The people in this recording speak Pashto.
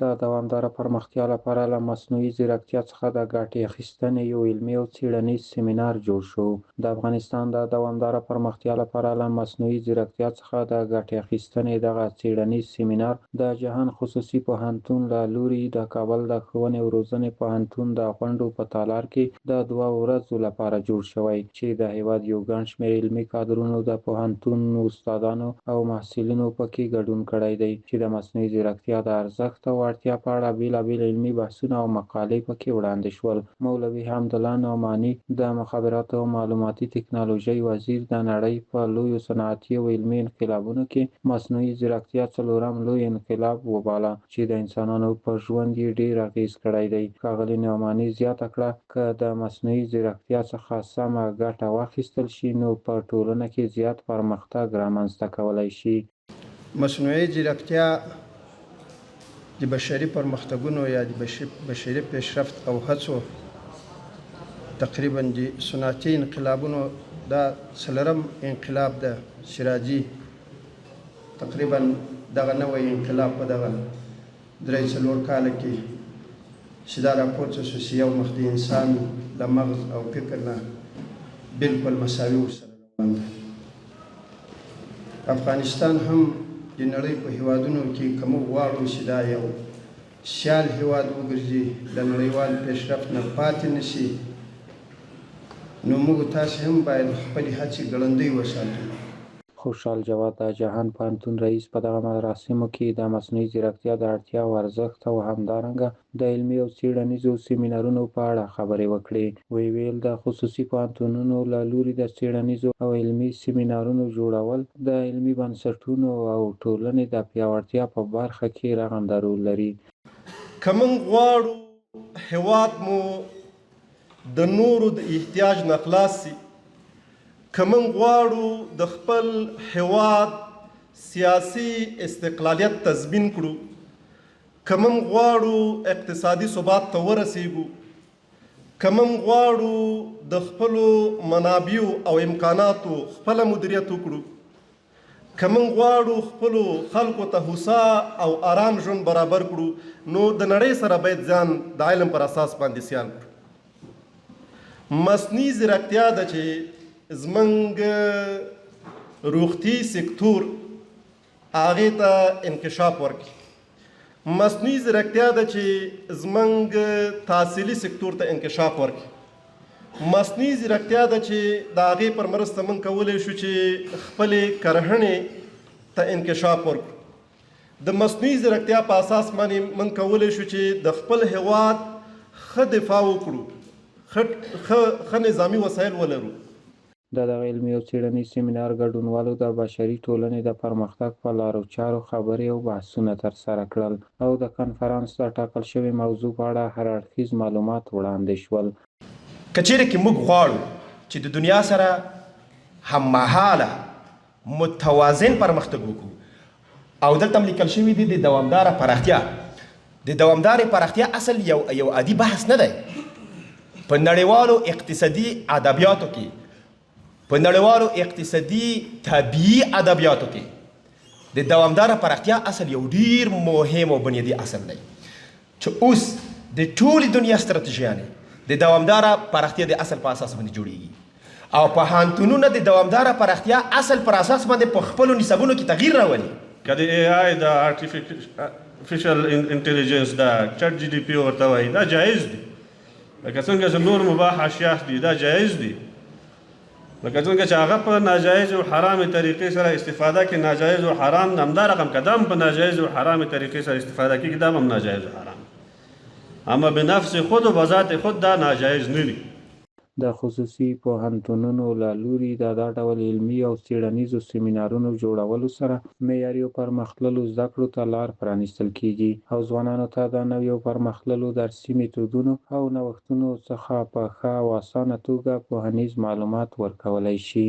د دوامداره پرمختیا لپاره له مصنوعي ځیرکتیا څخه د ګټې اخیستنې یو علمي او څیړنیز سیمینار جوړ شو. د افغانستان د دوامداره پرمختیا لپاره له مصنوعي ځیرکتیا څخه د ګټې اخیستنې دغه څیړنیز سیمینار د جهان خصوصي پوهنتون له لوري د کابل د ښوونې او روزنې پوهنتون د غونډو په تالار کې د 2 ورځو لپاره جوړ شوی، چې د هېواد یو ګڼ شمېر علمي کادرونو، د پوهنتون استادانو او محصلینو پکې ګډون کړی دی، چې د مصنوعي ځیرکتیا د ارزښت او اړتیا په اړه بېلابېل علمي بحثونه او مقالې پکې وړاندې شول. مولوي حمدالله نعماني، د مخابراتو او معلوماتي تکنالوژۍ وزیر، د نړۍ په لویو صنعتي او علمي انقلابونو کې مصنوعي ځیرکتیا څلورم لوی انقلاب وباله، چې د انسانانو په ژوند یې ډېر اغېز کړی دی. ښاغلي نعماني زیاته کړه، که د مصنوعي ځیرکتیا څخه سمه ګټه واخیستل شي، نو په ټولنه کې زیات پرمختګ رامنځته کولی شي. مصنوعي ځیرکتیا د بشري پرمختګونو یا د بشري پیشرفت او هڅو تقریبا د صنعتي انقلابونو دا څلورم انقلاب ده سراجي. تقریبا دغه نوی انقلاب په دغه 3-4 کاله کې چې دا راپورته شو چې یو مخ د انسان له مغز او فکر نه بالکل مساوي ورسره روان ده. افغانستان هم د نړۍ په هیوادونو کې که موږ غواړو چې دا یو سیال هیواد وګرځي، د نړیوال پیشرفت نه پاتې نه شي، نو موږ تاسې هم باید خپلې هڅې ګړندۍ وساتو. خوشحال جواد، د جهان پوهنتون رئیس، په دغه مراسمو کې د مصنوعي ځیرکتیا د اړتیاوو ارزښت او همدارنګه د علمي او څیړنیزو سیمینارونو په اړه خبرې وکړې. ویل د خصوصي پوهنتونونو له لوري د څیړنیزو او علمي سیمینارونو جوړول د علمي بنسټونو او ټولنې د پیاوړتیا په برخه کې رغنده رول لري. که موږ غواړو هیواد مو د نورو د احتیاج نه خلاص شي، که موږ غواړو د خپل هیواد سیاسي استقلالیت تضمین کړو، که موږ غواړو اقتصادي ثبات ته ورسیږو، که موږ غواړو د خپلو منابعو او امکاناتو خپله مدیریت وکړو، که موږ غواړو خپلو خلکو ته هوسا او آرام ژوند برابر کړو، نو د نړۍ سره باید ځان د علم پر اساس باندې سیال کړو. مصنوعي ځیرکتیا ده چې زمونږ روغتي سکتور هغې ته انکشاف ورکړي. مصنوعي ځیرکتیا ده چې زمونږ تحصیلي سکتور ته انکشاف ورکړي. مصنوعي ځیرکتیا ده چې د هغې پر مرسته موږ کولی شو چې خپلې کرهڼې ته انکشاف ورکړو. د مصنوعي ځیرکتیا په اساس باندې موږ کولی شو چې د خپل هیواد ښه دفاع وکړو، ښه نظامي وسایل ولرو. د دغه علمي او څیړنیز سیمینار ګډونوالو د بشري ټولنې د پرمختګ په لارو چارو خبرې او بحثونه ترسره کړل، او د کنفرانس د ټاکل شوې موضوع په اړه هر اړخیز معلومات وړاندې شول. که چیرې کې موږ غواړو چې د دنیا سره هممهاله متوازن پرمختګ وکړو، او دلته هم لیکل شوي دي د دوامداره پراختیا. د دوامدارې پراختیا اصل یو عادي بحث نه دی. په نړیوالو اقتصادي ادبیاتو کې، په نړیوالو اقتصادي طبیعي ادبیاتو کې د دوامداره پراختیا اصل یو ډیر مهم او بنیادي اصل دی، چې اوس د ټولې دنیا ستراتیژیانې د دوامداره پراختیا د اصل په اساس باندې جوړیږي، او پوهنتونونه د دوامداره پراختیا اصل پر اساس باندې په خپلو نصابونو کې تغییر راولي. که د AI د آرټیفیشل انټیلیجنس دا چټ GDP ورته وایي، دا جایز دی. لکه څنګه چې نور مباح اشیاء دي، دا جایز دي. لکه څنګه چې هغه په ناجایز او حرامې طریقې سره استفاده کوي، ناجایز او حرام نه، همدا رقم که دا هم په ناجایز او حرامې طریقې سره استفاده کېږي، دا هم ناجایز او حرام. اما به نفس خود و بذات خود دا ناجایز نه دي. د خصوصي پوهنتونونو له لوري د دا ډول علمي او څیړنیزو سیمینارونو جوړولو سره معیاري او پرمختللو زده کړو ته لار پرانیستل کیږي، او ځوانانو ته د نویو پرمختللو درسي میتودونو او نوښتونو څخه په ښه او اسانه توګه پوهنیز معلومات ورکولی شي.